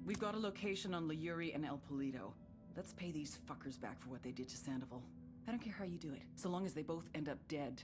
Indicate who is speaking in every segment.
Speaker 1: We've got a location on Leyuri and El Polito. Let's pay these fuckers back for what they did to Sandoval. I don't care how you do it, so long as they both end up dead.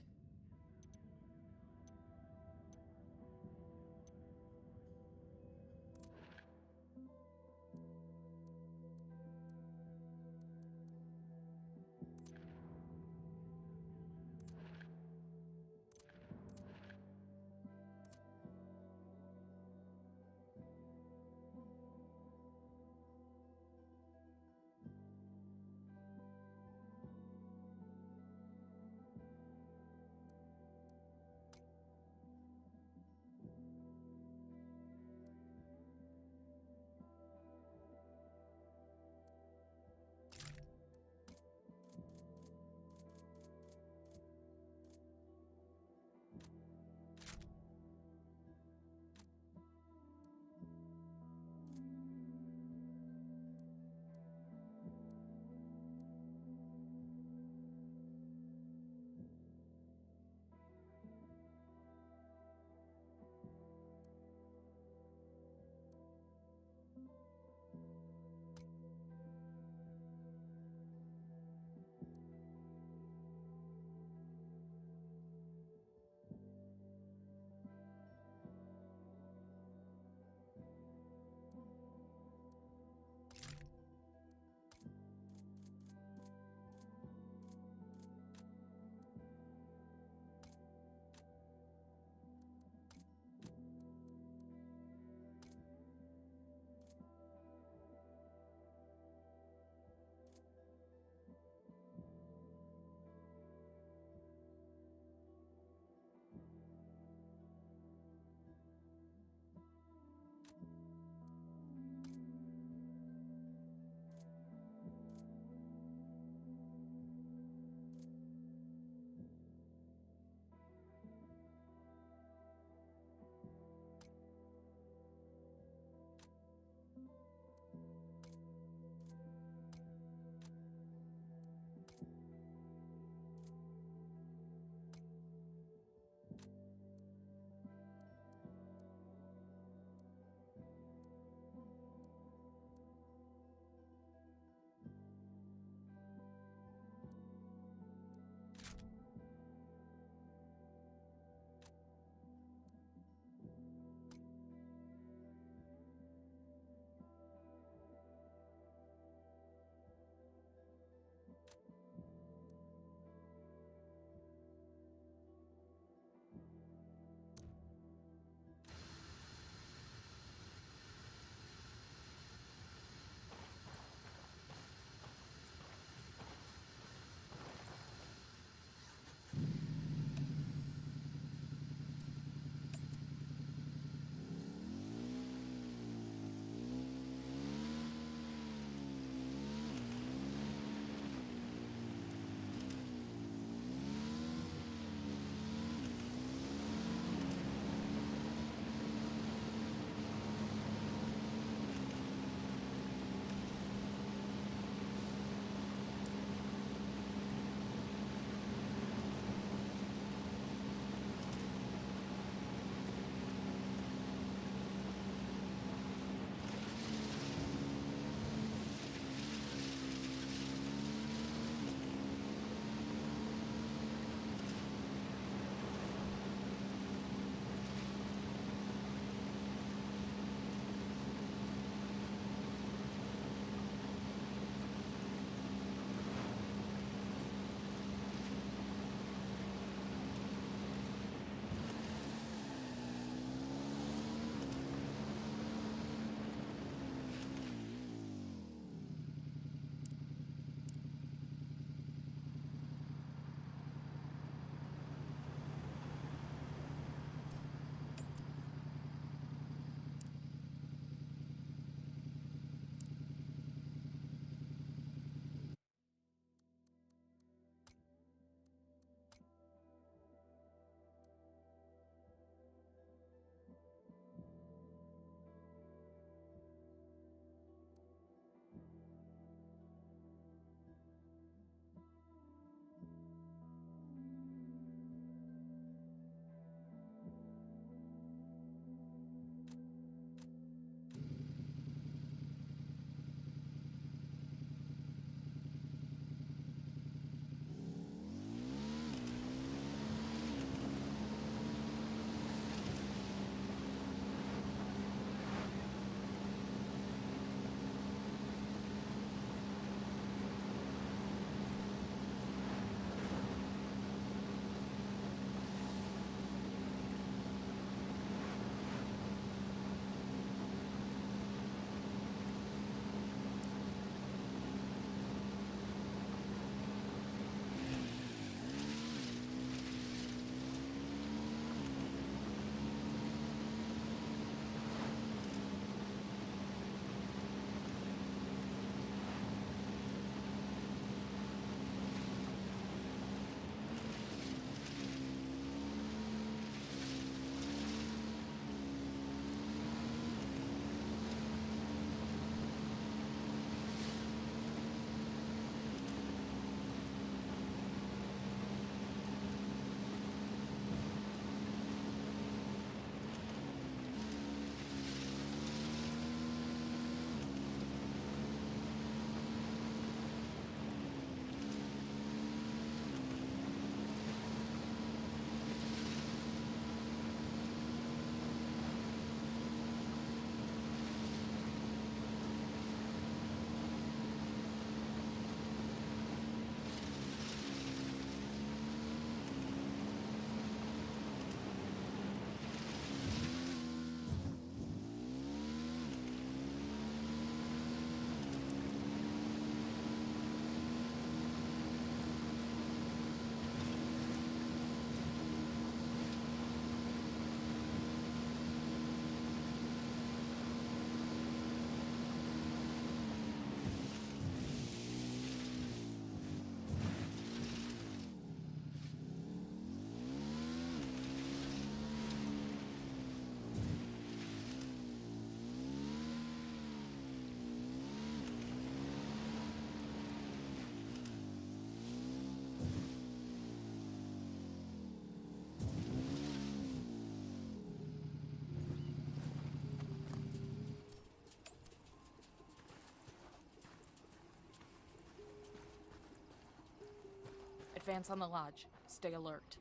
Speaker 2: Advance on the lodge. Stay alert.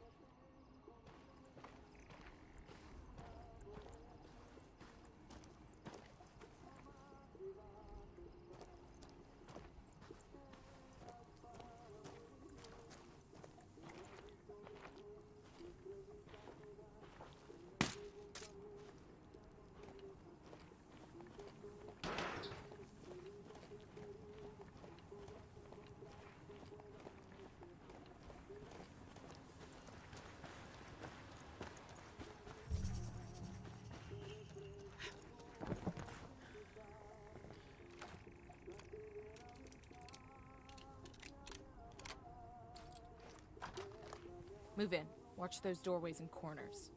Speaker 2: Move in. Watch those doorways and corners.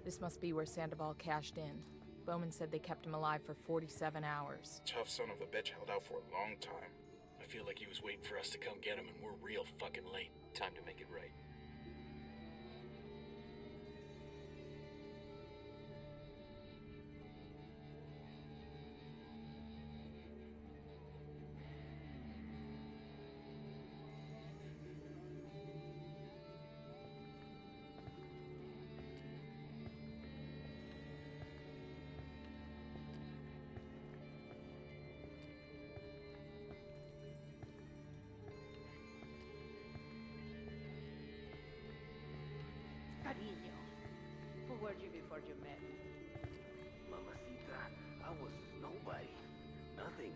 Speaker 2: This must be where Sandoval cashed in. Bowman said they kept him alive for 47 hours.
Speaker 3: Tough son of a bitch held out for a long time.
Speaker 4: I feel like he was waiting for us to come get him, and we're real fucking late. Time to make it right.
Speaker 5: Cariño, who were you before you met me?
Speaker 6: Mamacita, I was nobody. Nothing.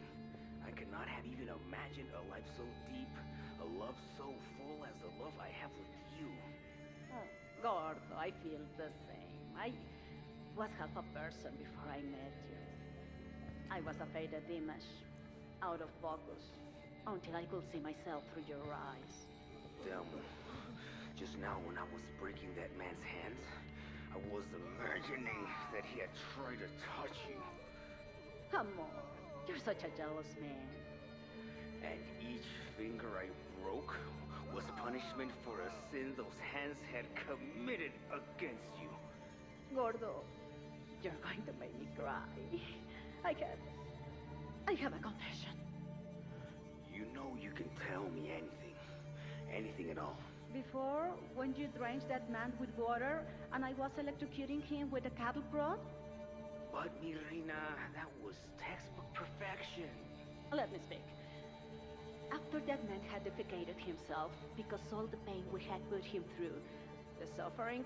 Speaker 6: I could not have even imagined a life so deep, a love so full as the love I have with you.
Speaker 5: Oh, Gordo, I feel the same. I was half a person before I met you. I was a faded image, out of focus, until I could see myself through your eyes.
Speaker 6: Damn. Just now when I was breaking that man's hands, I was imagining that he had tried to touch you.
Speaker 5: Amor, you're such a jealous man.
Speaker 6: And each finger I broke was punishment for a sin those hands had committed against you.
Speaker 5: Gordo, you're going to make me cry. I have a confession.
Speaker 6: You know you can tell me anything. Anything at all.
Speaker 5: Before, when you drenched that man with water, and I was electrocuting him with a cattle prod?
Speaker 6: But, mi reina, that was textbook perfection.
Speaker 5: Let me speak. After that man had defecated himself, because all the pain we had put him through, the suffering,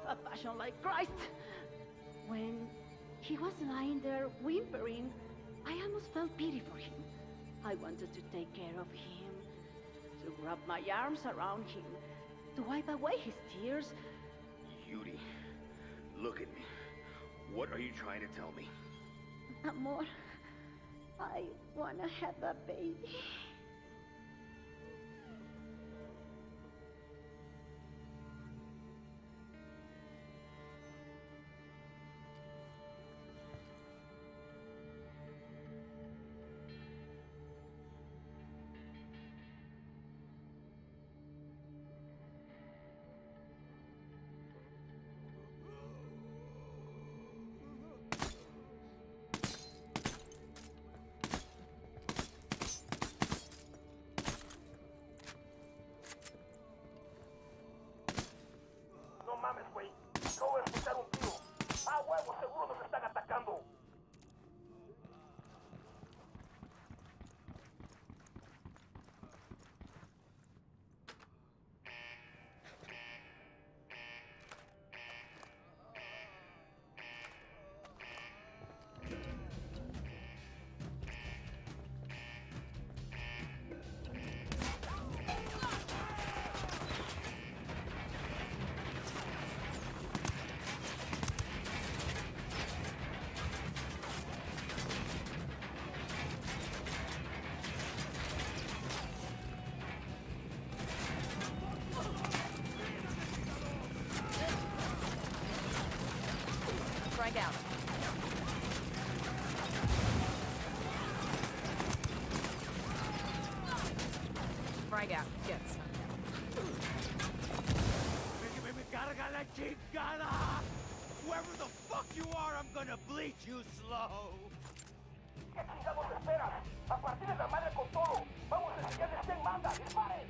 Speaker 5: a passion like Christ. When he was lying there whimpering, I almost felt pity for him. I wanted to take care of him, to wrap my arms around him, to wipe away his tears.
Speaker 6: Yuri, look at me. What are you trying to tell me?
Speaker 5: Amor, I wanna have a baby.
Speaker 6: No mames, güey. Acabo de escuchar un tiro.
Speaker 2: son.
Speaker 6: Me carga la chingada! Whoever the fuck you are, I'm gonna bleach you slow! ¿Qué chingados esperas? A partir de la madre con todo. Vamos a enseñarles quién manda. ¡Disparen!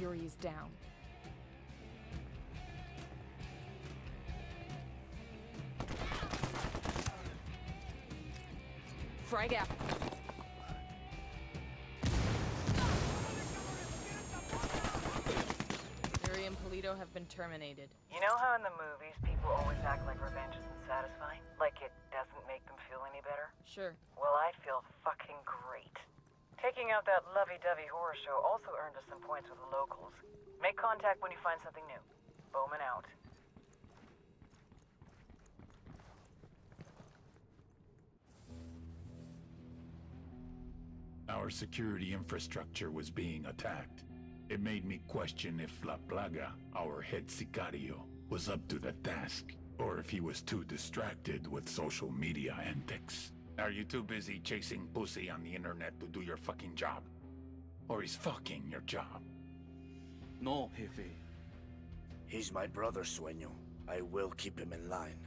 Speaker 2: Yuri is down. Frag out. Yuri and Polito have been terminated.
Speaker 7: You know how in the movies people always act like revenge isn't satisfying? Like it doesn't make them feel any better?
Speaker 2: Sure.
Speaker 7: Well, I feel fucking great. Taking out that lovey-dovey horror show also earned us some points with the locals. Make contact when you find something new. Bowman out.
Speaker 8: Our security infrastructure was being attacked. It made me question if La Plaga, our head sicario, was up to the task, or if he was too distracted with social media antics. Are you too busy chasing pussy on the internet to do your fucking job? Or is fucking your job?
Speaker 9: No, Jefe.
Speaker 10: He's my brother, Sueño. I will keep him in line.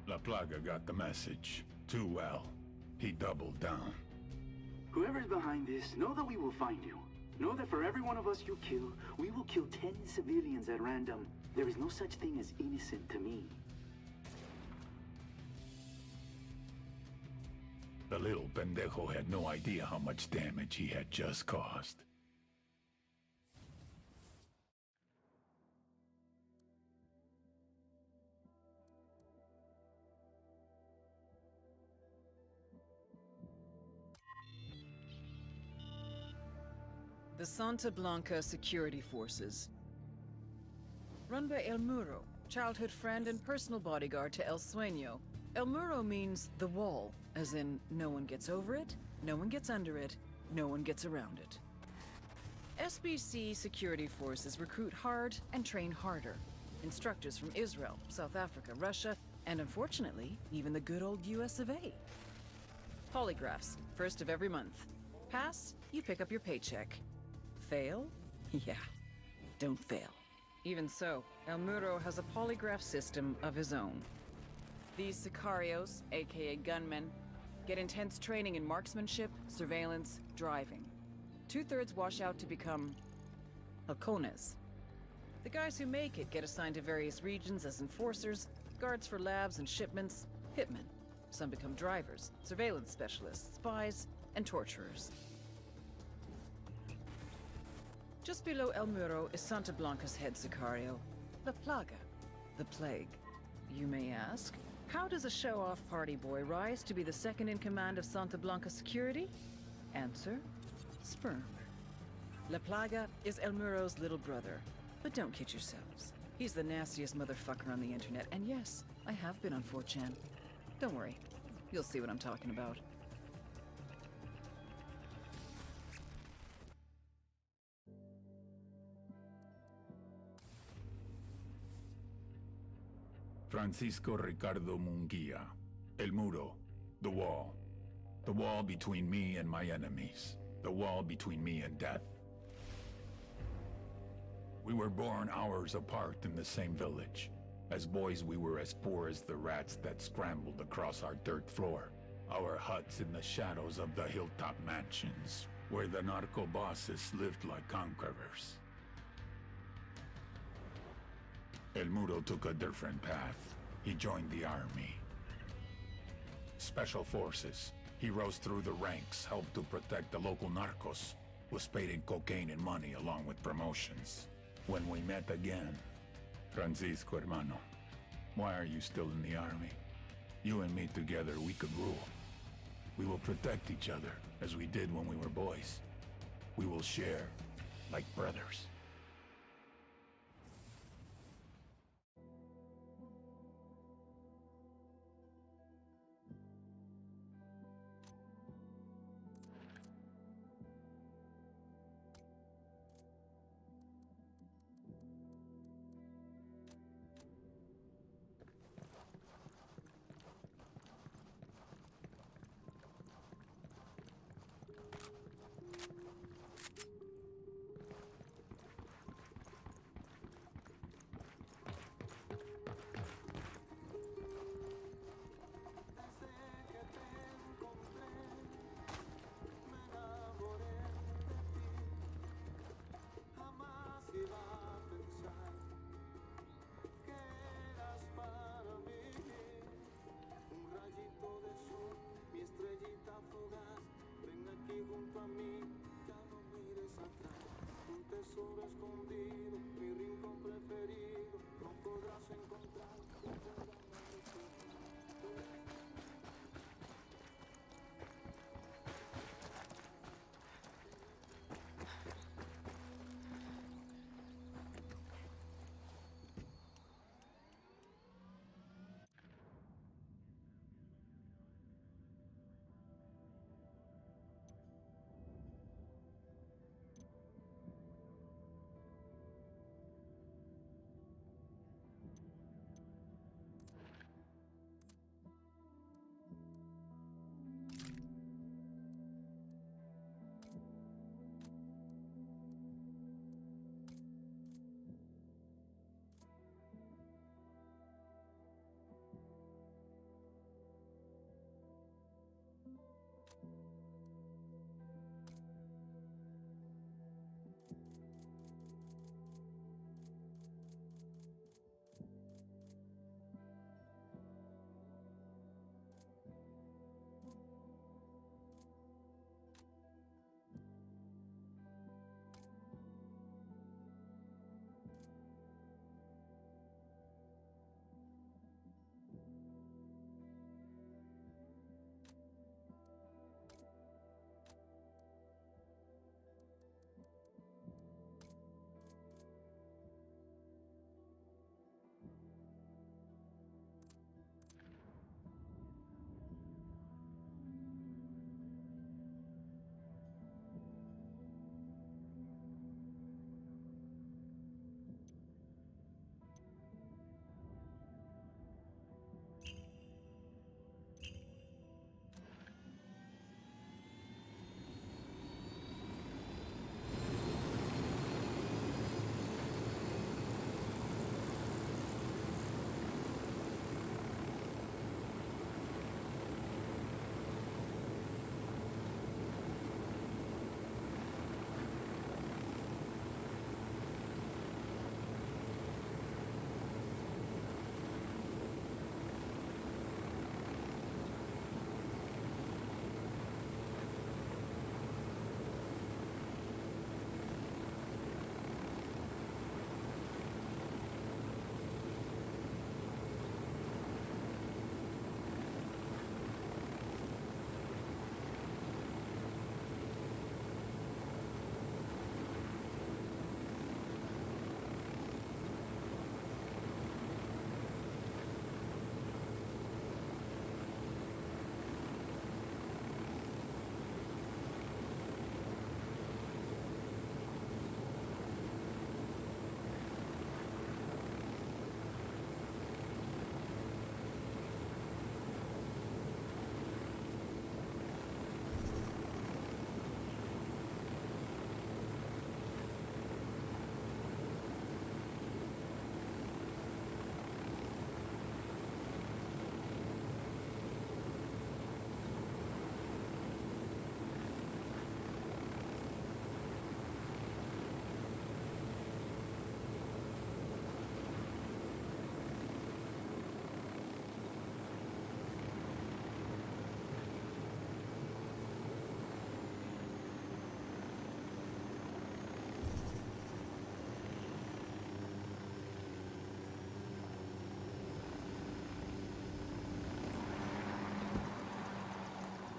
Speaker 8: La Plaga got the message. Too well. He doubled down.
Speaker 9: Whoever's behind this, know that we will find you. Know that for every one of us you kill, we will kill 10 civilians at random. There is no such thing as innocent to me.
Speaker 8: The little pendejo had no idea how much damage he had just caused.
Speaker 1: The Santa Blanca Security Forces. Run by El Muro, childhood friend and personal bodyguard to El Sueño. El Muro means the wall, as in no one gets over it, no one gets under it, no one gets around it. SBC security forces recruit hard and train harder. Instructors from Israel, South Africa, Russia, and unfortunately, even the good old US of A. Polygraphs, first of every month. Pass, you pick up your paycheck. Fail? Yeah, don't fail. Even so, El Muro has a polygraph system of his own. These sicarios, aka gunmen, get intense training in marksmanship, surveillance, driving. 2/3 wash out to become halcones. The guys who make it get assigned to various regions as enforcers, guards for labs and shipments, hitmen. Some become drivers, surveillance specialists, spies, and torturers. Just below El Muro is Santa Blanca's head sicario, La Plaga, the plague. You may ask, how does a show-off party boy rise to be the second in command of Santa Blanca security? Answer, sperm. La Plaga is El Muro's little brother, but don't kid yourselves. He's the nastiest motherfucker on the internet, and yes, I have been on 4chan. Don't worry, you'll see what I'm talking about.
Speaker 8: Francisco Ricardo Munguia. El Muro. The wall. The wall between me and my enemies. The wall between me and death. We were born hours apart in the same village. As boys, we were as poor as the rats that scrambled across our dirt floor. Our huts in the shadows of the hilltop mansions, where the narco bosses lived like conquerors. El Muro took a different path. He joined the army. Special forces. He rose through the ranks, helped to protect the local narcos, was paid in cocaine and money along with promotions. When we met again, Francisco hermano, why are you still in the army? You and me together, we could rule. We will protect each other, as we did when we were boys. We will share, like brothers.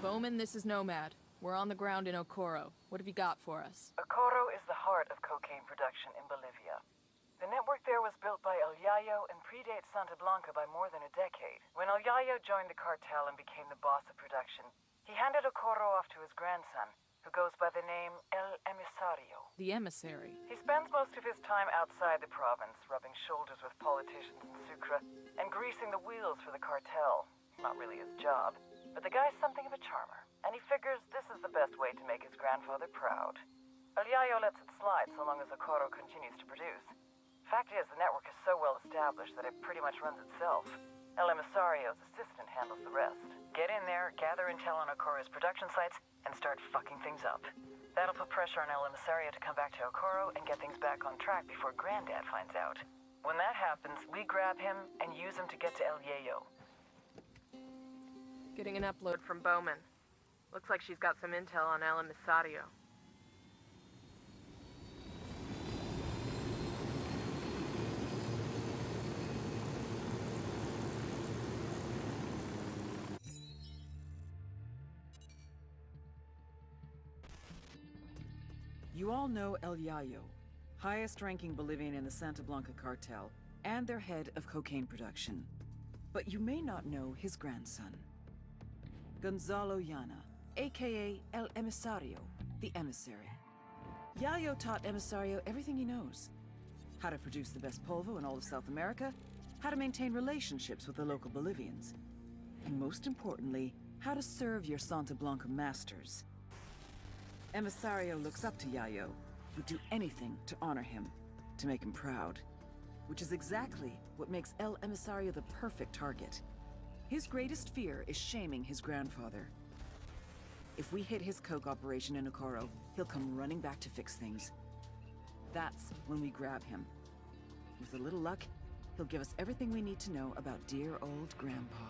Speaker 2: Bowman, this is Nomad. We're on the ground in Okoro. What have you got for us?
Speaker 7: Okoro is the heart of cocaine production in Bolivia. The network there was built by El Yayo and predates Santa Blanca by more than a decade. When El Yayo joined the cartel and became the boss of production, he handed Okoro off to his grandson, who goes by the name El Emisario.
Speaker 2: The emissary.
Speaker 7: He spends most of his time outside the province, rubbing shoulders with politicians in Sucre and greasing the wheels for the cartel. Not really his job, but the guy's something of a charmer, and he figures this is the best way to make his grandfather proud. El Yayo lets it slide so long as Okoro continues to produce. Fact is, the network is so well established that it pretty much runs itself. El Emisario's assistant handles the rest. Get in there, gather intel on Okoro's production sites, and start fucking things up. That'll put pressure on El Emisario to come back to Okoro and get things back on track before Granddad finds out. When that happens, we grab him and use him to get to El Yayo.
Speaker 2: Getting an upload from Bowman. Looks like she's got some intel on El Emisario.
Speaker 1: You all know El Yayo, highest-ranking Bolivian in the Santa Blanca cartel, and their head of cocaine production. But you may not know his grandson, Gonzalo Llana, aka El Emisario, the emissary. Yayo taught Emisario everything he knows. How to produce the best polvo in all of South America, how to maintain relationships with the local Bolivians, and most importantly, how to serve your Santa Blanca masters. Emisario looks up to Yayo, would do anything to honor him, to make him proud. Which is exactly what makes El Emisario the perfect target. His greatest fear is shaming his grandfather. If we hit his coke operation in Okoro, he'll come running back to fix things. That's when we grab him. With a little luck, he'll give us everything we need to know about dear old Grandpa.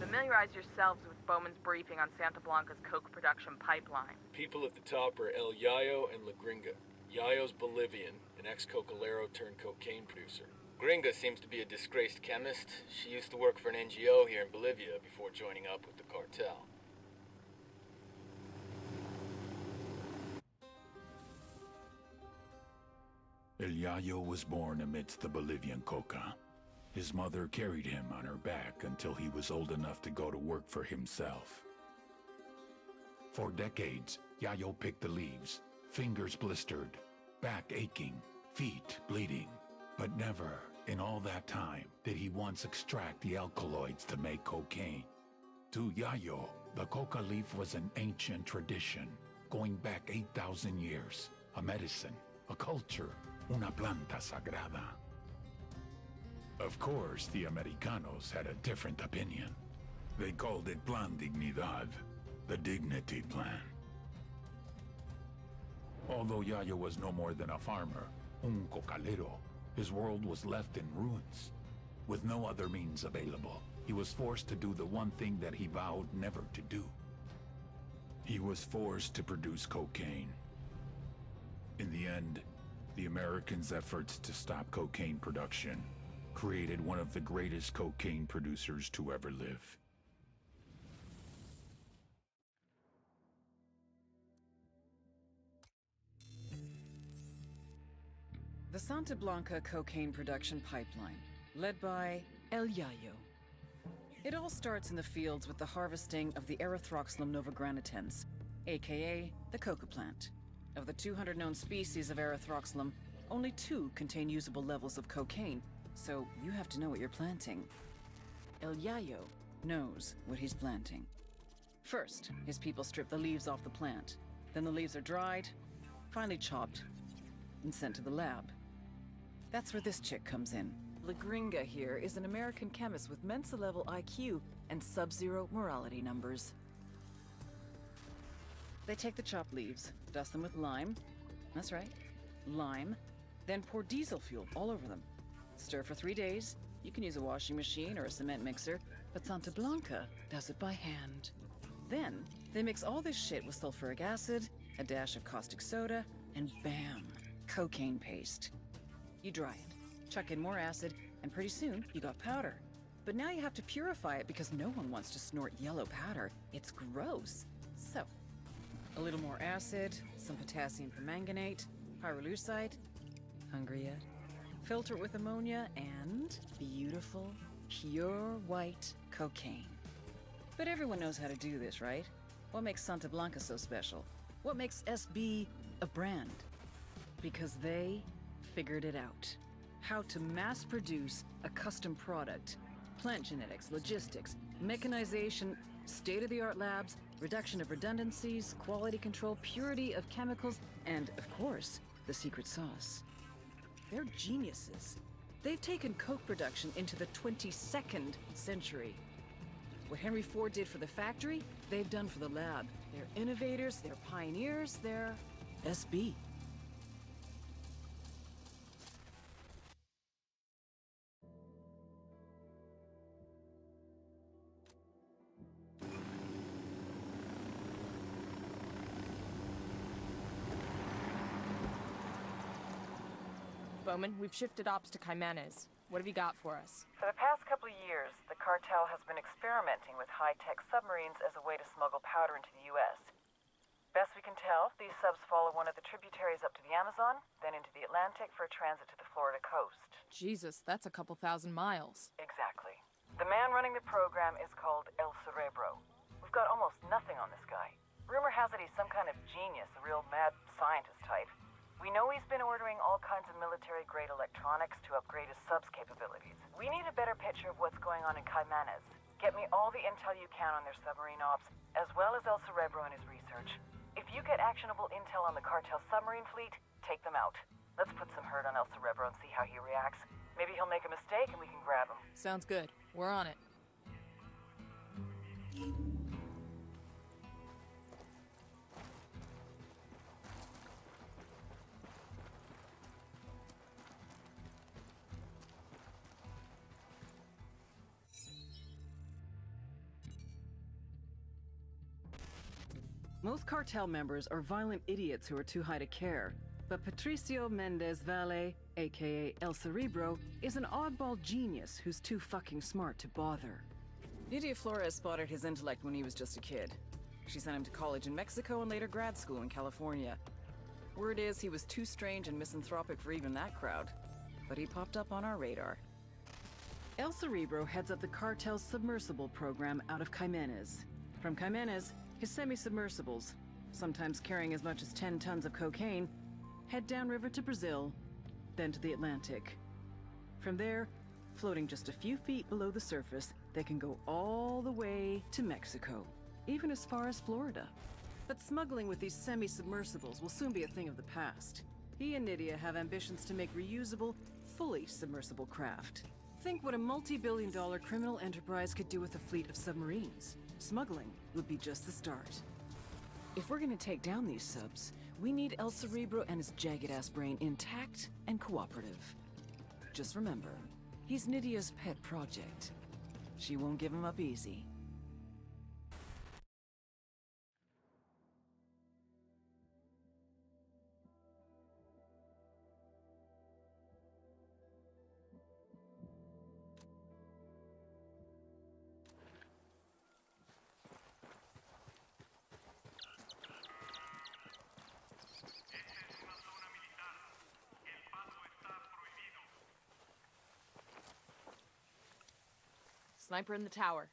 Speaker 2: Familiarize yourselves with Bowman's briefing on Santa Blanca's coke production pipeline.
Speaker 4: People at the top are El Yayo and La Gringa. Yayo's Bolivian, an ex-cocolero turned cocaine producer. Gringa seems to be a disgraced chemist. She used to work for an NGO here in Bolivia before joining up with the cartel.
Speaker 8: El Yayo was born amidst the Bolivian coca. His mother carried him on her back until he was old enough to go to work for himself. For decades, Yayo picked the leaves, fingers blistered, back aching, feet bleeding. But never, in all that time, did he once extract the alkaloids to make cocaine. To Yayo, the coca leaf was an ancient tradition, going back 8,000 years. A medicine, a culture, una planta sagrada. Of course, the Americanos had a different opinion. They called it Plan Dignidad, the Dignity Plan. Although Yayo was no more than a farmer, un cocalero, his world was left in ruins. With no other means available, he was forced to do the one thing that he vowed never to do. He was forced to produce cocaine. In the end, the Americans' efforts to stop cocaine production created one of the greatest cocaine producers to ever live.
Speaker 1: The Santa Blanca cocaine production pipeline, led by El Yayo. It all starts in the fields with the harvesting of the Erythroxylum novogranitens, aka the coca plant. Of the 200 known species of Erythroxylum, only 2 contain usable levels of cocaine, so you have to know what you're planting. El Yayo knows what he's planting. First, his people strip the leaves off the plant. Then the leaves are dried, finally chopped, and sent to the lab. That's where this chick comes in. Lagringa here is an American chemist with Mensa-level IQ and sub-zero morality numbers. They take the chopped leaves, dust them with lime. That's right, lime. Then pour diesel fuel all over them. Stir for 3 days. You can use a washing machine or a cement mixer, but Santa Blanca does it by hand. Then, they mix all this shit with sulfuric acid, a dash of caustic soda, and bam, cocaine paste. You dry it, chuck in more acid, and pretty soon you got powder. But now you have to purify it because no one wants to snort yellow powder. It's gross. So, a little more acid, some potassium permanganate, pyrolusite. Hungry yet? Filter it with ammonia and beautiful, pure white cocaine. But everyone knows how to do this, right? What makes Santa Blanca so special? What makes SB a brand? Because they figured it out. How to mass produce a custom product. Plant genetics, logistics, mechanization, state-of-the-art labs, reduction of redundancies, quality control, purity of chemicals, and, of course, the secret sauce. They're geniuses. They've taken coke production into the 22nd century. What Henry Ford did for the factory, they've done for the lab. They're innovators, they're pioneers, they're SB.
Speaker 2: Bowman, we've shifted ops to Jimenez. What have you got for us?
Speaker 7: For the past couple of years, the cartel has been experimenting with high-tech submarines as a way to smuggle powder into the U.S. Best we can tell, these subs follow one of the tributaries up to the Amazon, then into the Atlantic for a transit to the Florida coast.
Speaker 2: Jesus, that's a couple thousand miles.
Speaker 7: Exactly. The man running the program is called El Cerebro. We've got almost nothing on this guy. Rumor has it he's some kind of genius, a real mad scientist type. We know he's been ordering all kinds of military-grade electronics to upgrade his subs capabilities. We need a better picture of what's going on in Jimenez. Get me all the intel you can on their submarine ops, as well as El Cerebro and his research. If you get actionable intel on the cartel submarine fleet, take them out. Let's put some hurt on El Cerebro and see how he reacts. Maybe he'll make a mistake and we can grab him.
Speaker 2: Sounds good. We're on it.
Speaker 1: Most cartel members are violent idiots who are too high to care. But Patricio Mendez Valle, aka El Cerebro, is an oddball genius who's too fucking smart to bother. Nydia Flores spotted his intellect when he was just a kid. She sent him to college in Mexico and later grad school in California. Word is he was too strange and misanthropic for even that crowd. But he popped up on our radar. El Cerebro heads up the cartel's submersible program out of Jimenez. From Jimenez, his semi-submersibles, sometimes carrying as much as 10 tons of cocaine, head downriver to Brazil, then to the Atlantic. From there, floating just a few feet below the surface, they can go all the way to Mexico, even as far as Florida. But smuggling with these semi-submersibles will soon be a thing of the past. He and Nydia have ambitions to make reusable, fully submersible craft. Think what a multi-billion-dollar criminal enterprise could do with a fleet of submarines. Smuggling would be just the start. If we're gonna take down these subs, we need El Cerebro and his jagged-ass brain intact and cooperative. Just remember, he's Nydia's pet project. She won't give him up easy.
Speaker 2: Sniper in the tower.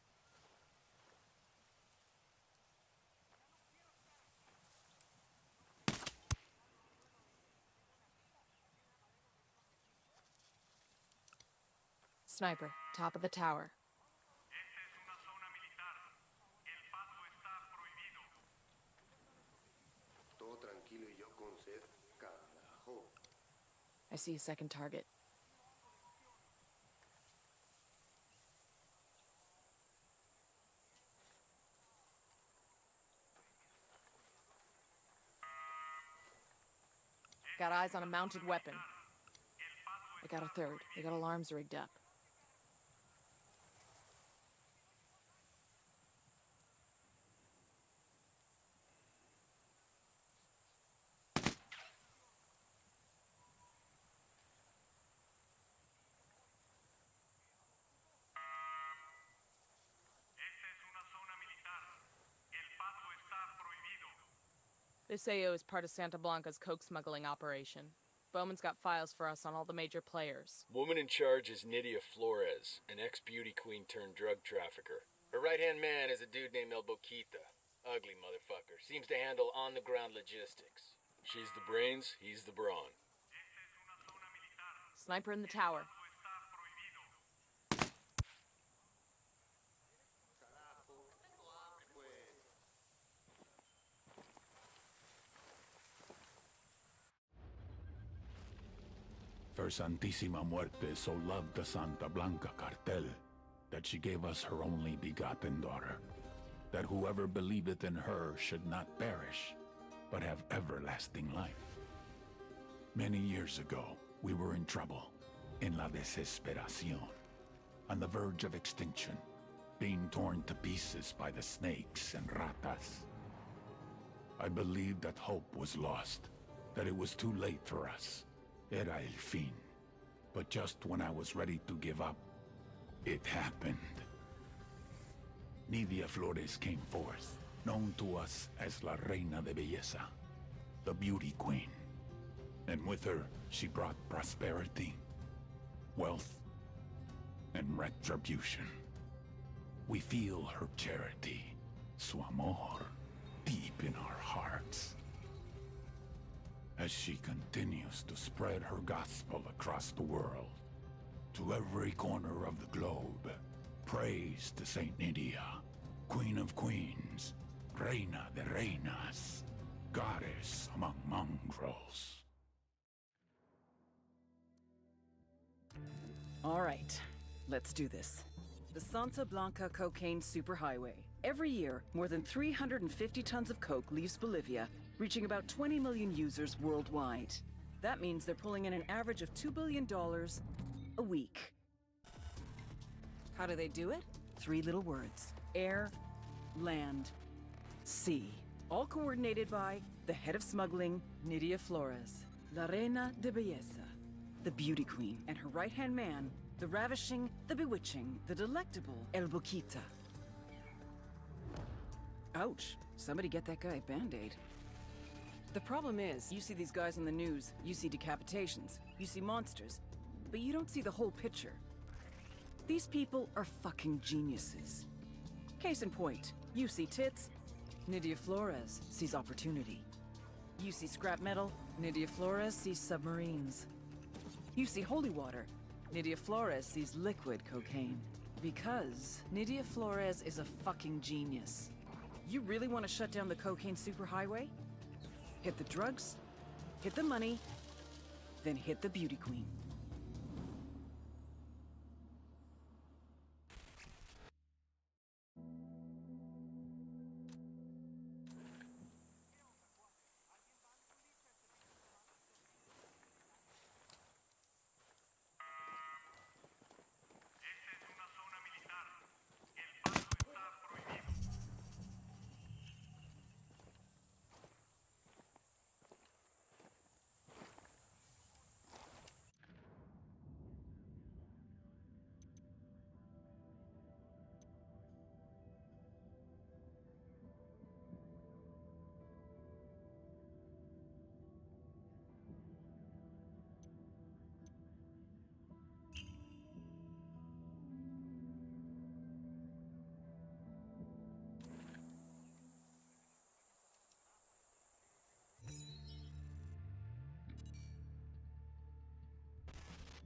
Speaker 2: Sniper, top of the tower. I see a second target. Got eyes on a mounted weapon. I got a third. They got alarms rigged up. This AO is part of Santa Blanca's coke smuggling operation. Bowman's got files for us on all the major players.
Speaker 4: Woman in charge is Nydia Flores, an ex-beauty queen turned drug trafficker. Her right-hand man is a dude named El Boquita. Ugly motherfucker. Seems to handle on-the-ground logistics. She's the brains, he's the brawn.
Speaker 2: Sniper in the tower.
Speaker 8: For Santísima Muerte so loved the Santa Blanca cartel that she gave us her only begotten daughter, that whoever believeth in her should not perish, but have everlasting life. Many years ago, we were in trouble, in la desesperación, on the verge of extinction, being torn to pieces by the snakes and ratas. I believed that hope was lost, that it was too late for us. Era el fin. But just when I was ready to give up, it happened. Nydia Flores came forth, known to us as La Reina de Belleza, the Beauty Queen. And with her, she brought prosperity, wealth, and retribution. We feel her charity, su amor, deep in our hearts. As she continues to spread her gospel across the world, to every corner of the globe, praise to Saint Nydia, Queen of Queens, Reina de Reinas, Goddess among mongrels.
Speaker 1: All right, let's do this. The Santa Blanca Cocaine Superhighway. Every year, more than 350 tons of coke leaves Bolivia, reaching about 20 million users worldwide. That means they're pulling in an average of $2 billion a week. How do they do it? 3 little words. Air, land, sea. All coordinated by the head of smuggling, Nydia Flores, La Reina de Belleza, the beauty queen, and her right-hand man, the ravishing, the bewitching, the delectable El Boquita. Ouch. Somebody get that guy a Band-Aid. The problem is, you see these guys on the news, you see decapitations, you see monsters, but you don't see the whole picture. These people are fucking geniuses. Case in point, you see tits, Nydia Flores sees opportunity. You see scrap metal, Nydia Flores sees submarines. You see holy water, Nydia Flores sees liquid cocaine. Because Nydia Flores is a fucking genius. You really want to shut down the cocaine superhighway? Hit the drugs, hit the money, then hit the beauty queen.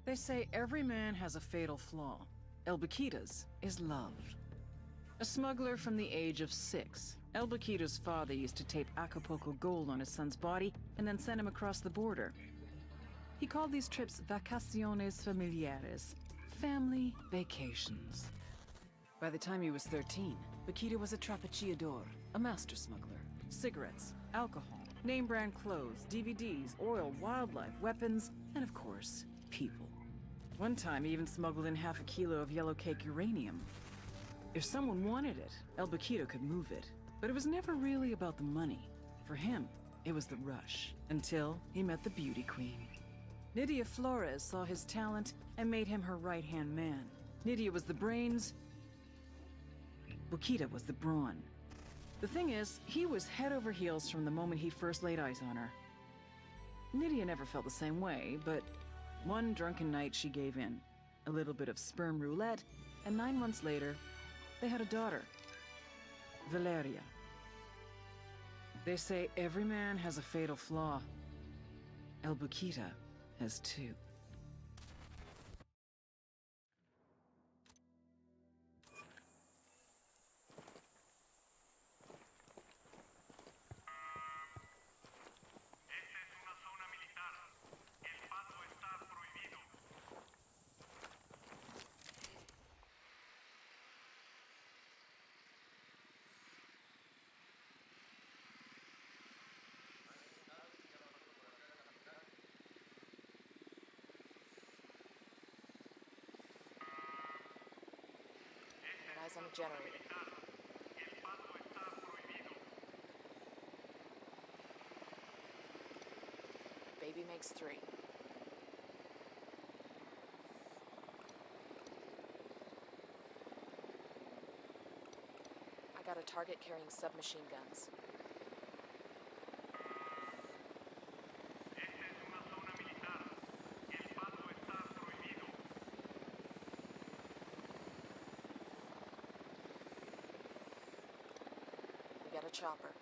Speaker 1: They say every man has a fatal flaw. El Baquita's is love. A smuggler from the age of 6, El Baquita's father used to tape Acapulco gold on his son's body and then send him across the border. He called these trips vacaciones familiares, family vacations. By the time he was 13, Baquita was a trapechiador, a master smuggler. Cigarettes, alcohol, name-brand clothes, DVDs, oil, wildlife, weapons, and of course, people. One time he even smuggled in half a kilo of yellow cake uranium. If someone wanted it, El Baquita could move it. But it was never really about the money. For him, it was the rush, until he met the beauty queen. Nydia Flores saw his talent and made him her right-hand man. Nydia was the brains, Baquita was the brawn. The thing is, he was head over heels from the moment he first laid eyes on her. Nydia never felt the same way, but one drunken night she gave in. A little bit of sperm roulette, and 9 months later, they had a daughter, Valeria. They say every man has a fatal flaw. El Baquita has 2.
Speaker 2: Eyes on the generator. Baby makes 3. I got a target carrying submachine guns. We got a chopper.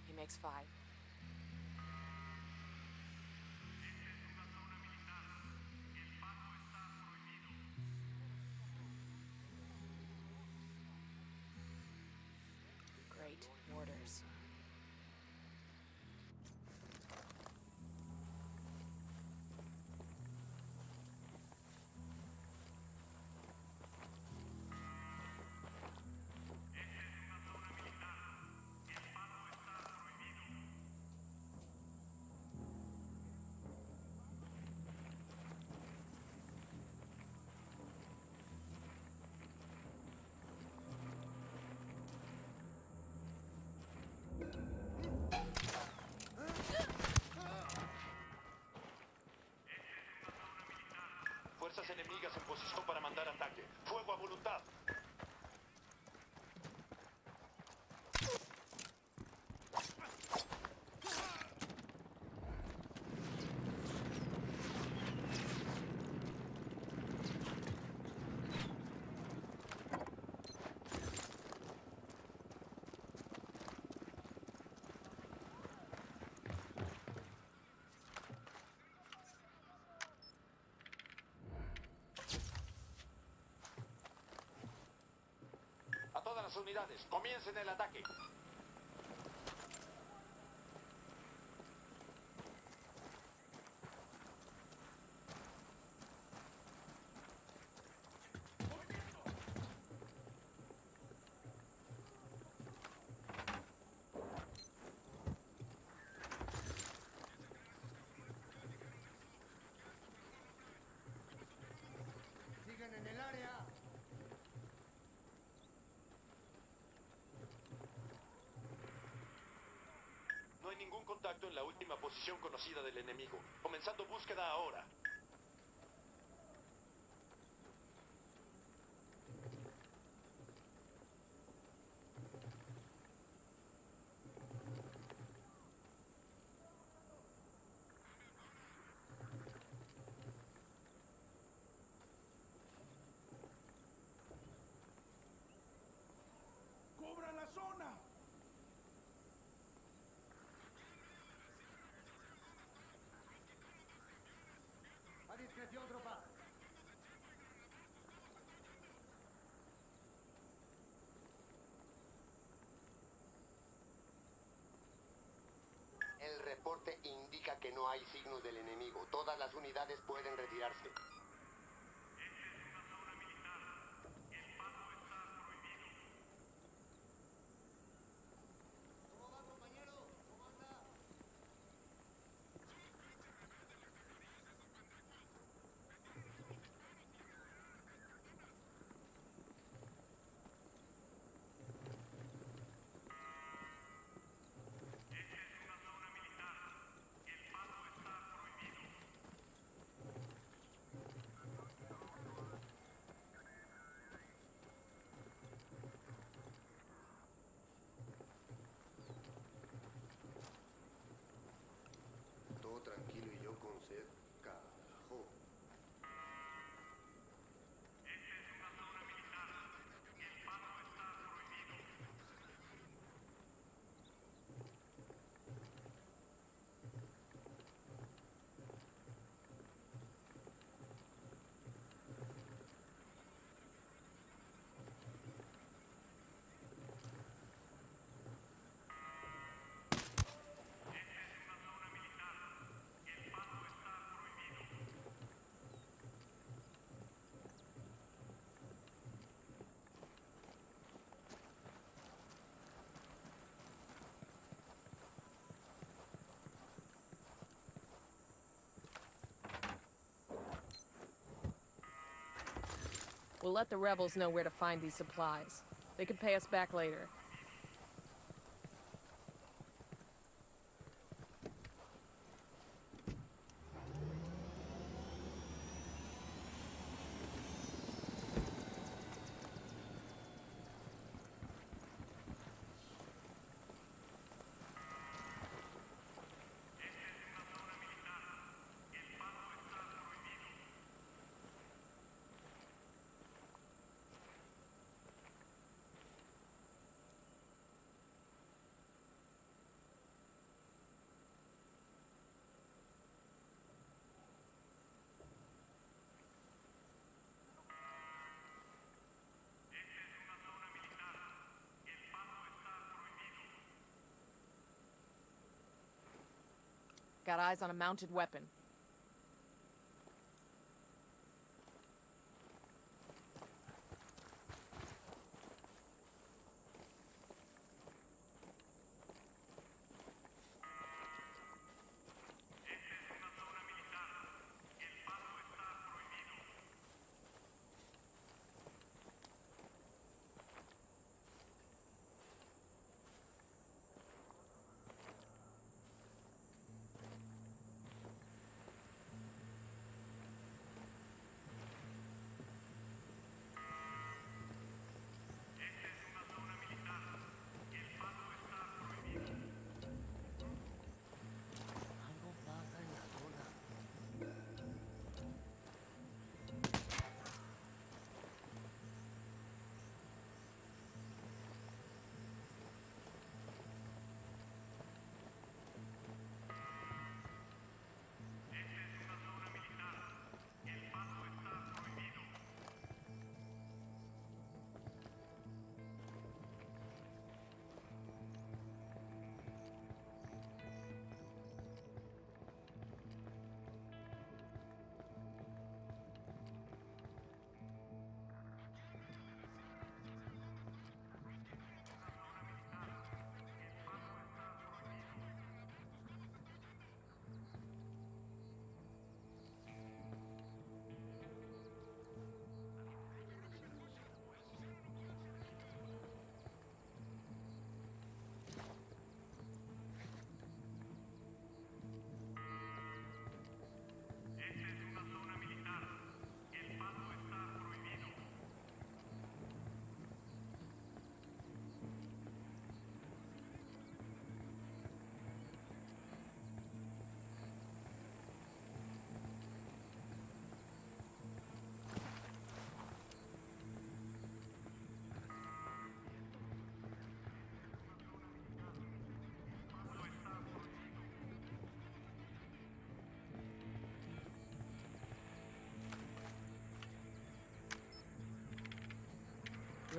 Speaker 2: He makes 5.
Speaker 11: las unidades. Comiencen el ataque.
Speaker 6: Sigan en el área.
Speaker 11: No hay ningún contacto en la última posición conocida del enemigo. Comenzando búsqueda ahora.
Speaker 6: ¡Cubran la zona! A discreción, tropa.
Speaker 12: El reporte indica que no hay signos del enemigo. Todas las unidades pueden retirarse. Todo tranquilo y yo con sed. Carajo.
Speaker 2: We'll let the rebels know where to find these supplies. They could pay us back later. Got eyes on a mounted weapon.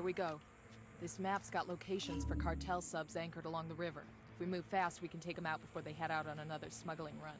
Speaker 2: here we go. This map's got locations for cartel subs anchored along the river. If we move fast, we can take them out before they head out on another smuggling run.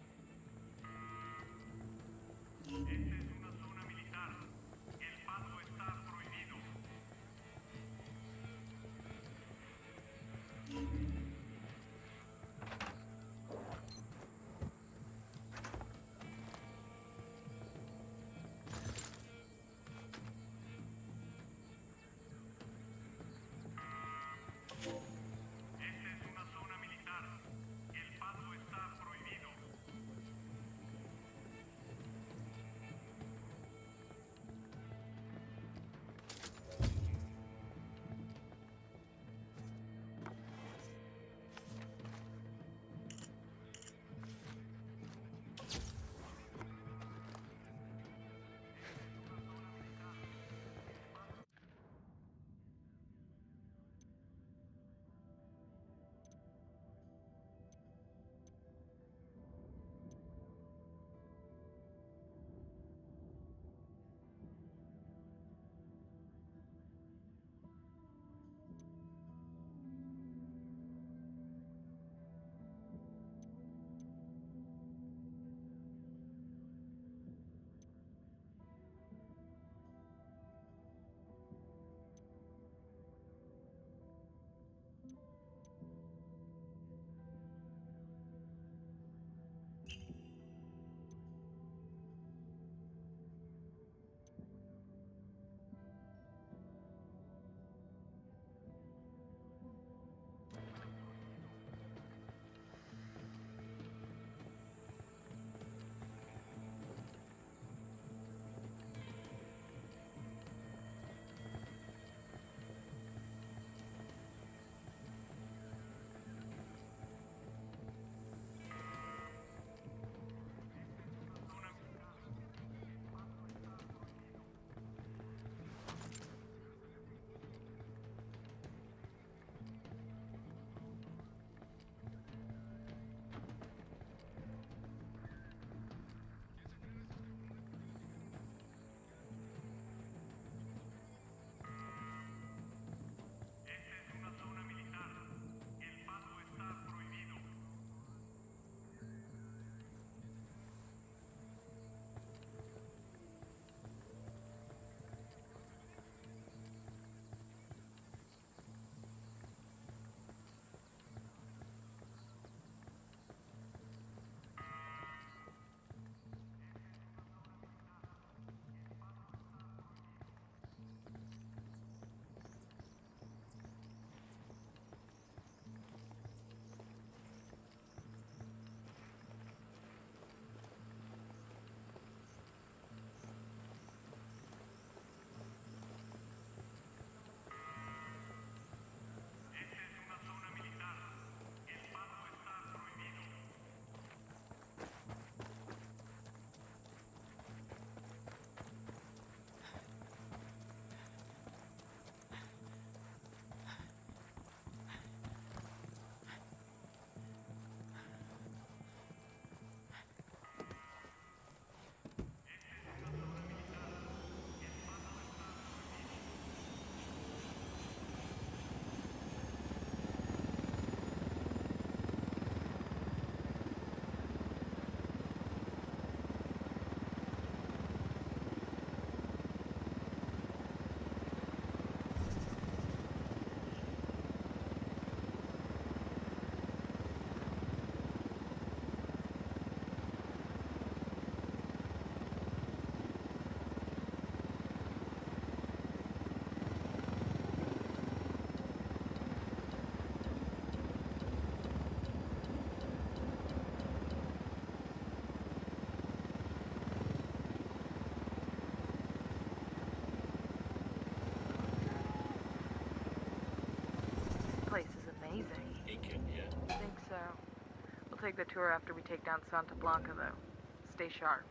Speaker 2: I think so. We'll take the tour after we take down Santa Blanca, though. Stay sharp.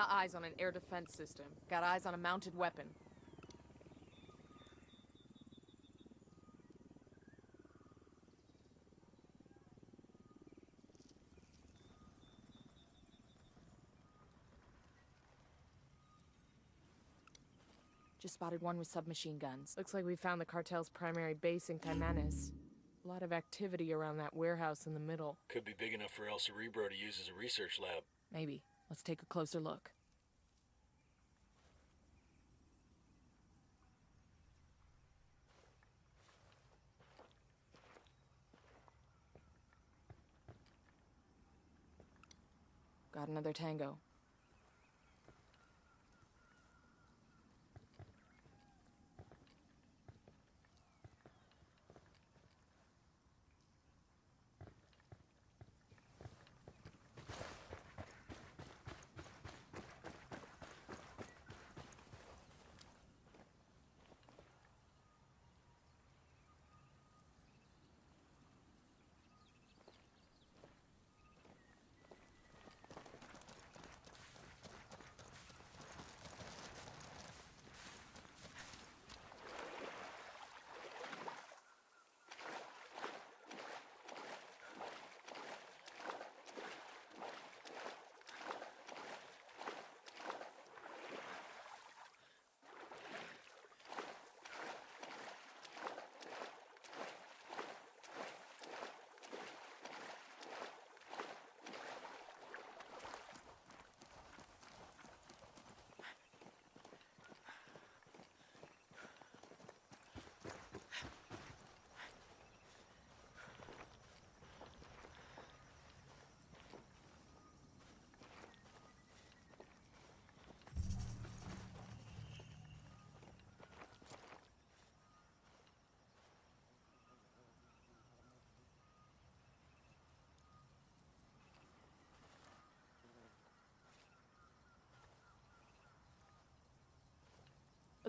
Speaker 2: Got eyes on an air defense system. Got eyes on a mounted weapon. Just spotted one with submachine guns. Looks like we found the cartel's primary base in Caimanes. A lot of activity around that warehouse in the middle.
Speaker 4: Could be big enough for El Cerebro to use as a research lab.
Speaker 2: Maybe. Let's take a closer look. Got another tango.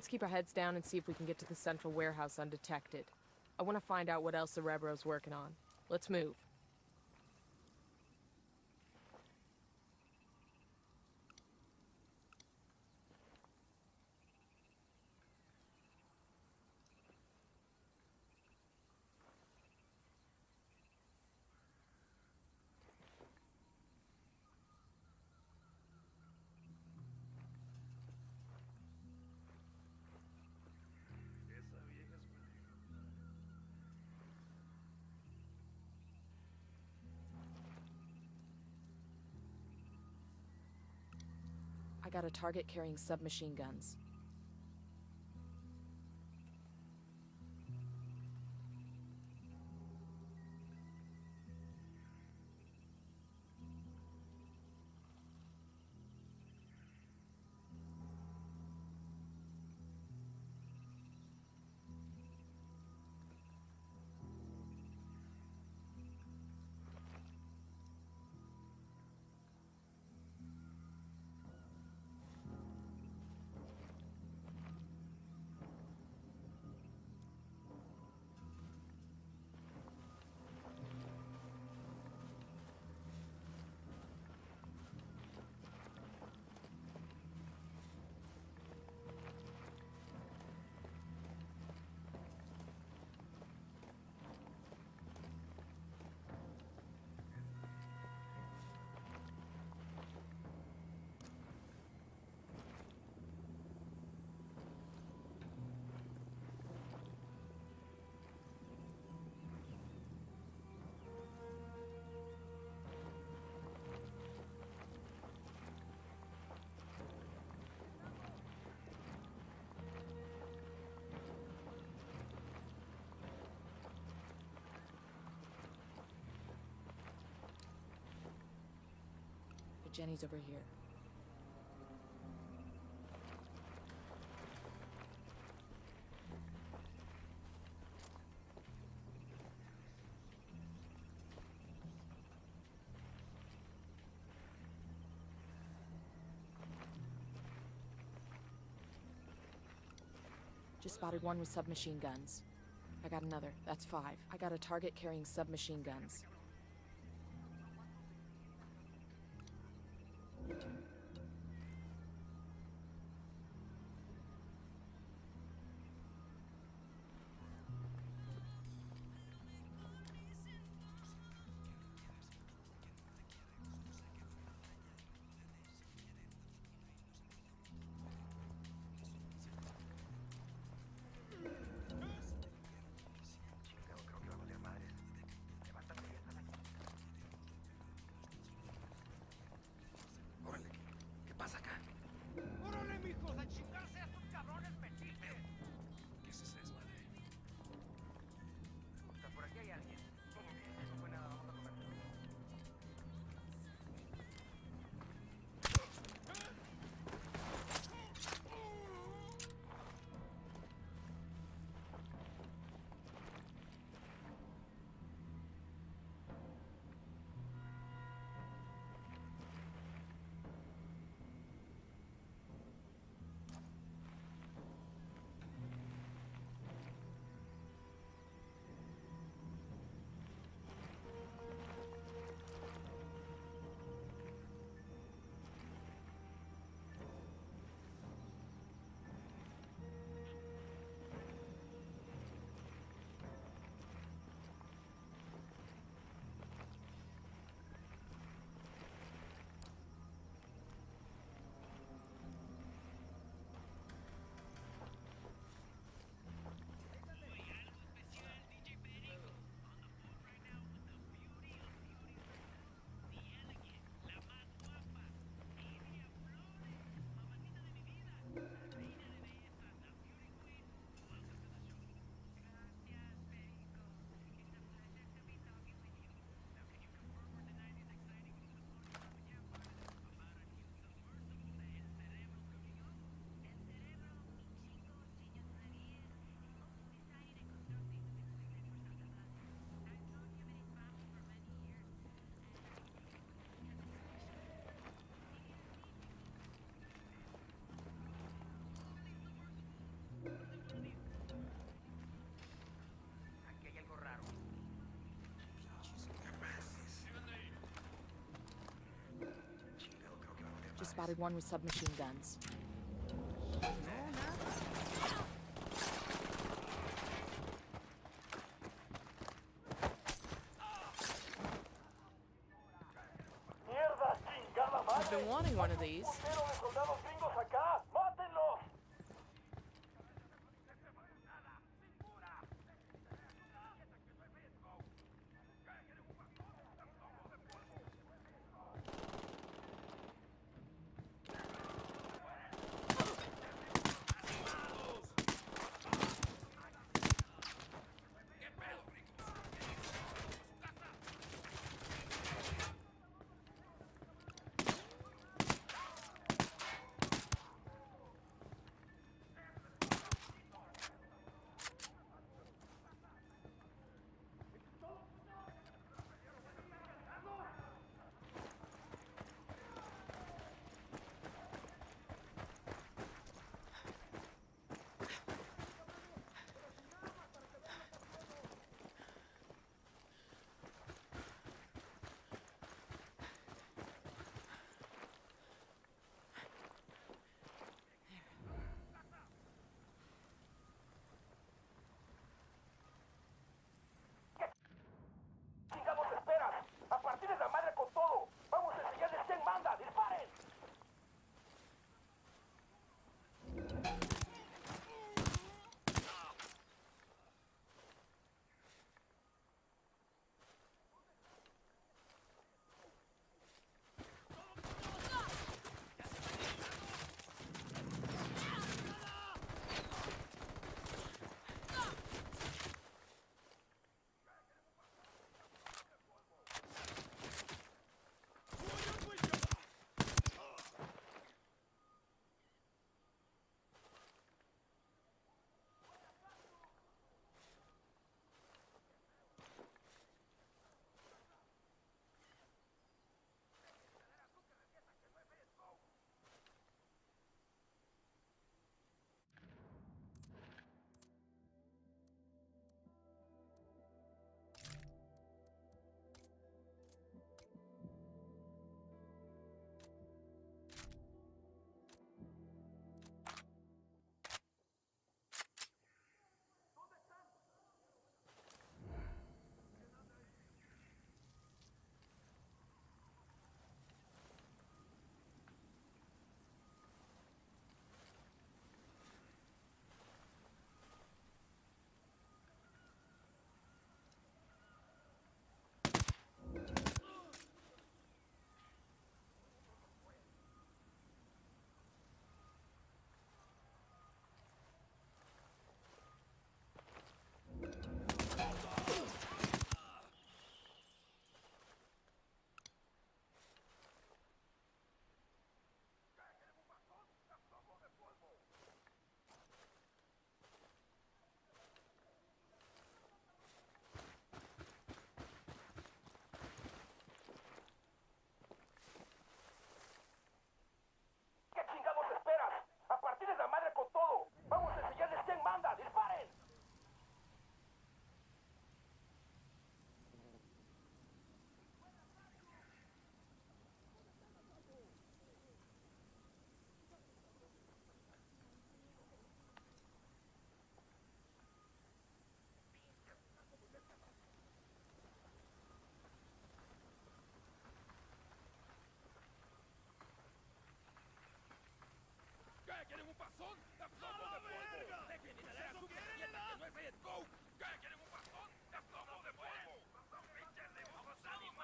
Speaker 2: Let's keep our heads down and see if we can get to the central warehouse undetected. I want to find out what else Cerebro's working on. Let's move. I got a target carrying submachine guns. Jenny's over here. Just spotted one with submachine guns. I got another. That's 5. I got a target carrying submachine guns. Just spotted one with submachine guns. I've been wanting one of these.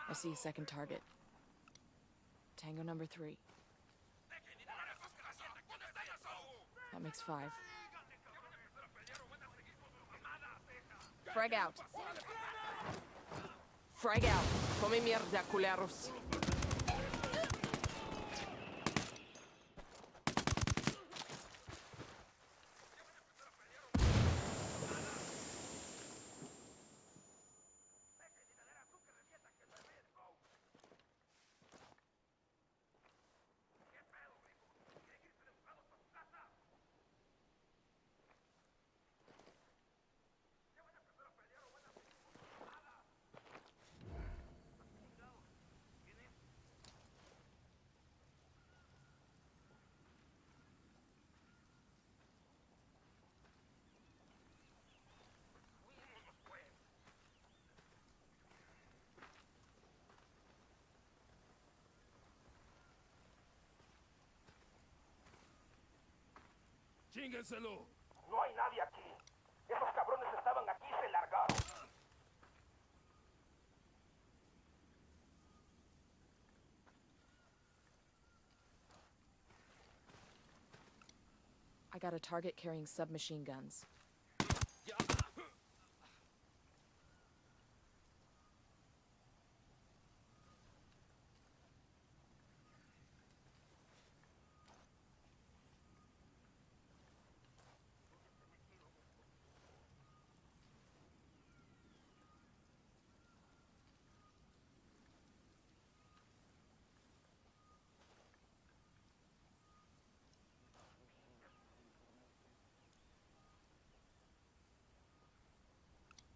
Speaker 2: I see a second target. Tango number 3. That makes 5. Frag out. Frag out. Come mierda, culeros.
Speaker 6: Chínguenselo. No hay nadie aquí. Esos cabrones estaban aquí y se largaron.
Speaker 2: I got a target carrying submachine guns.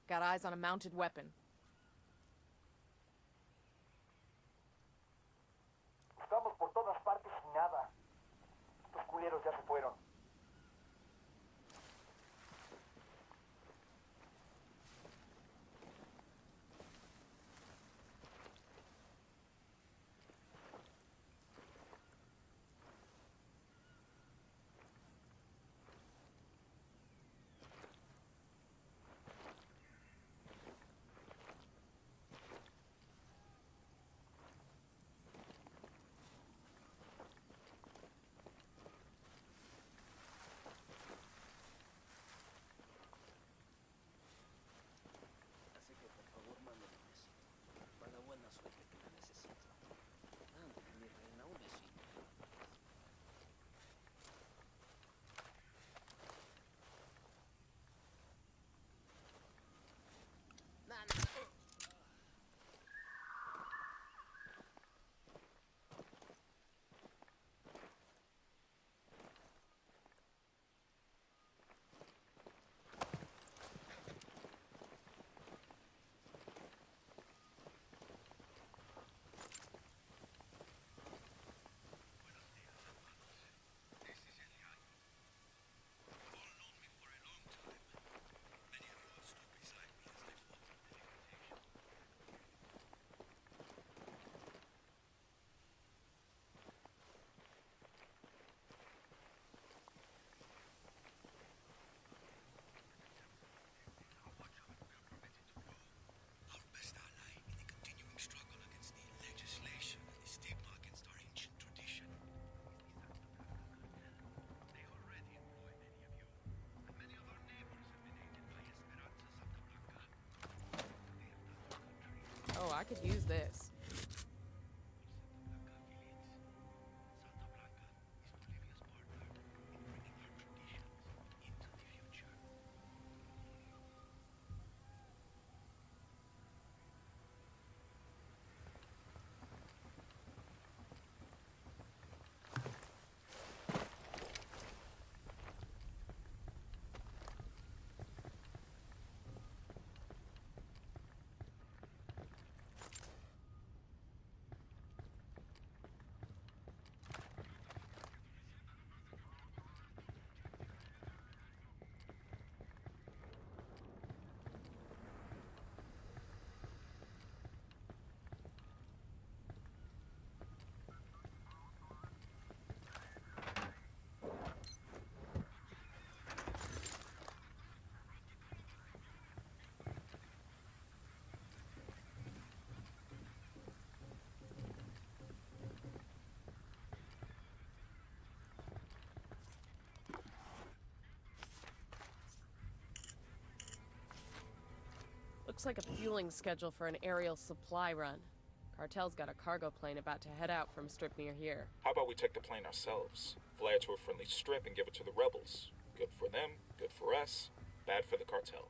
Speaker 2: Got eyes on a mounted weapon.
Speaker 6: Estamos por todas partes y nada. Estos culeros ya se fueron.
Speaker 13: Así que por favor mándenme eso. Para la buena suerte que la necesito. Anda, mi reina, un besito.
Speaker 2: Oh, I could use this. Looks like a fueling schedule for an aerial supply run. Cartel's got a cargo plane about to head out from a strip near here.
Speaker 3: How about we take the plane ourselves? Fly it to a friendly strip and give it to the rebels. Good for them, good for us, bad for the cartel.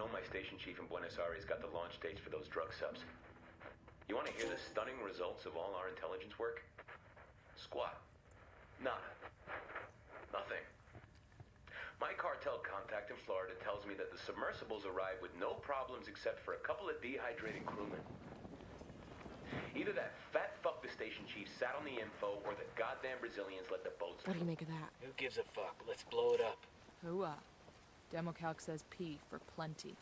Speaker 14: know my station chief in Buenos Aires got the launch dates for those drug subs. You want to hear the stunning results of all our intelligence work? Squat. Nada. Nothing. My cartel contact in Florida tells me that the submersibles arrived with no problems except for a couple of dehydrated crewmen. Either that fat fuck the station chief sat on the info, or the goddamn Brazilians let the boats
Speaker 2: What do you make of that?
Speaker 4: Who gives a fuck? Let's blow it up.
Speaker 2: Hooah. Democalc says P for plenty.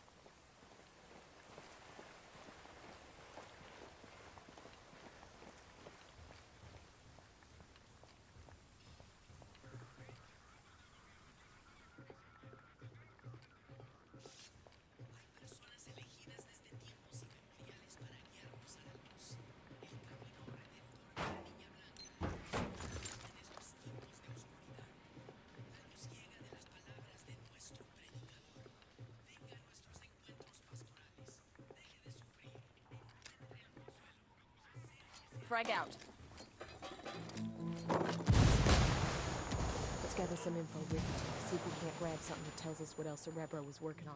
Speaker 2: Frag out. Let's gather some info, Ricky. See if we can't grab something that tells us what El Cerebro was working on.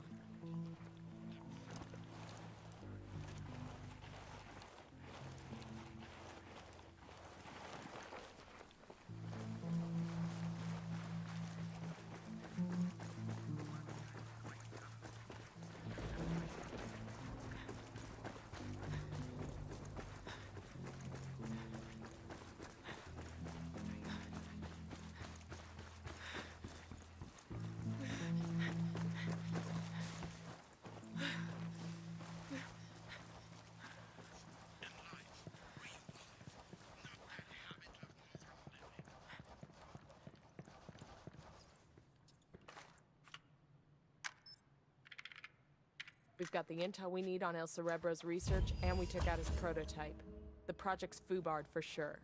Speaker 2: We've got the intel we need on El Cerebro's research, and we took out his prototype. The project's foobarred for sure.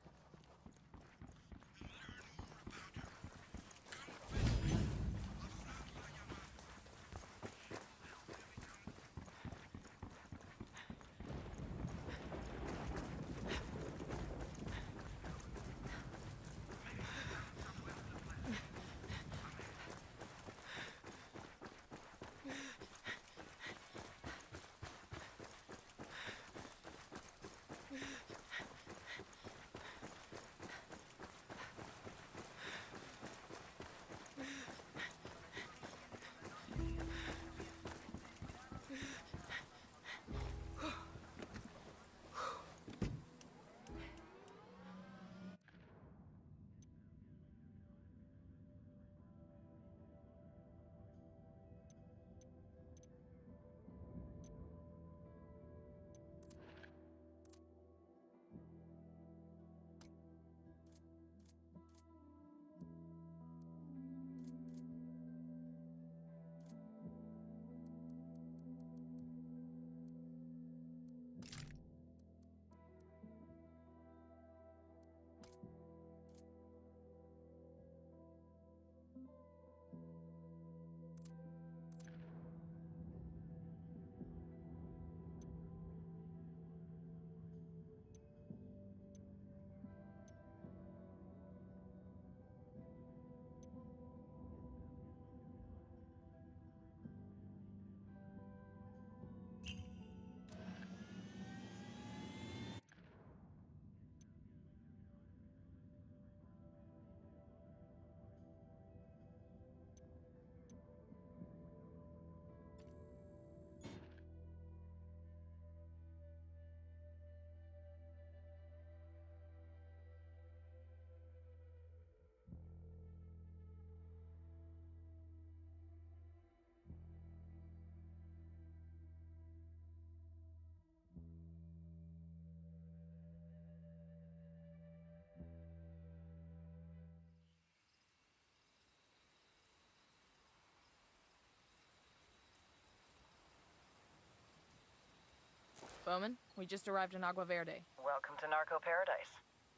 Speaker 2: Bowman, we just arrived in Agua Verde.
Speaker 7: Welcome to Narco Paradise.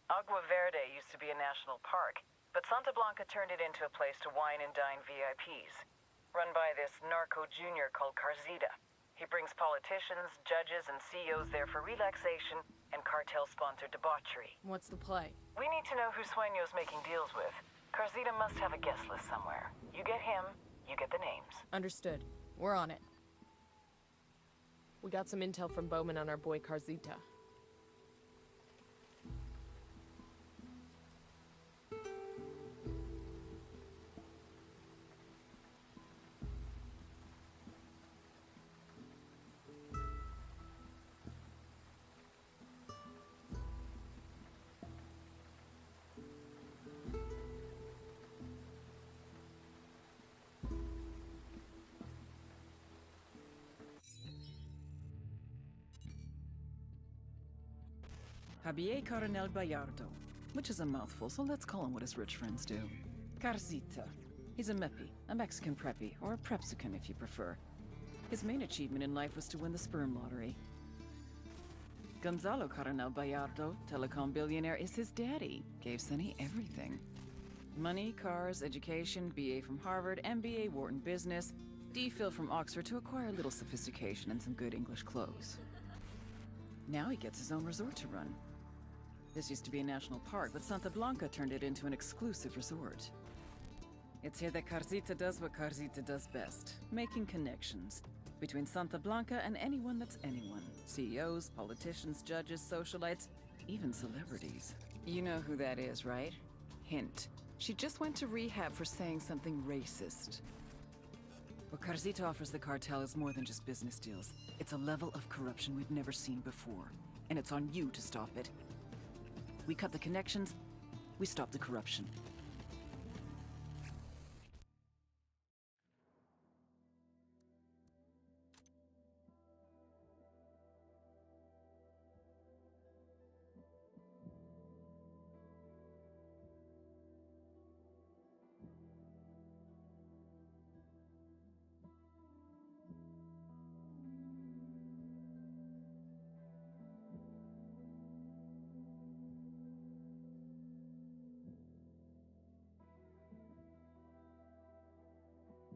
Speaker 7: Agua Verde used to be a national park, but Santa Blanca turned it into a place to wine and dine VIPs. Run by this narco junior called Carzita. He brings politicians, judges, and CEOs there for relaxation and cartel-sponsored debauchery.
Speaker 2: What's the play?
Speaker 7: We need to know who Sueño's making deals with. Carzita must have a guest list somewhere. You get him, you get the names.
Speaker 2: Understood. We're on it. We got some intel from Bowman on our boy Carzita.
Speaker 1: Javier Coronel Bayardo, which is a mouthful, so let's call him what his rich friends do. Carzita. He's a Meppy, a Mexican preppy, or a Prepsican if you prefer. His main achievement in life was to win the sperm lottery. Gonzalo Coronel Bayardo, telecom billionaire, is his daddy. Gave Sonny everything. Money, cars, education, BA from Harvard, MBA Wharton Business, DPhil from Oxford to acquire a little sophistication and some good English clothes. Now he gets his own resort to run. This used to be a national park, but Santa Blanca turned it into an exclusive resort. It's here that Carzita does what Carzita does best, making connections between Santa Blanca and anyone that's anyone. CEOs, politicians, judges, socialites, even celebrities. You know who that is, right? Hint. She just went to rehab for saying something racist. What Carzita offers the cartel is more than just business deals. It's a level of corruption we've never seen before. And it's on you to stop it. We cut the connections, we stop the corruption.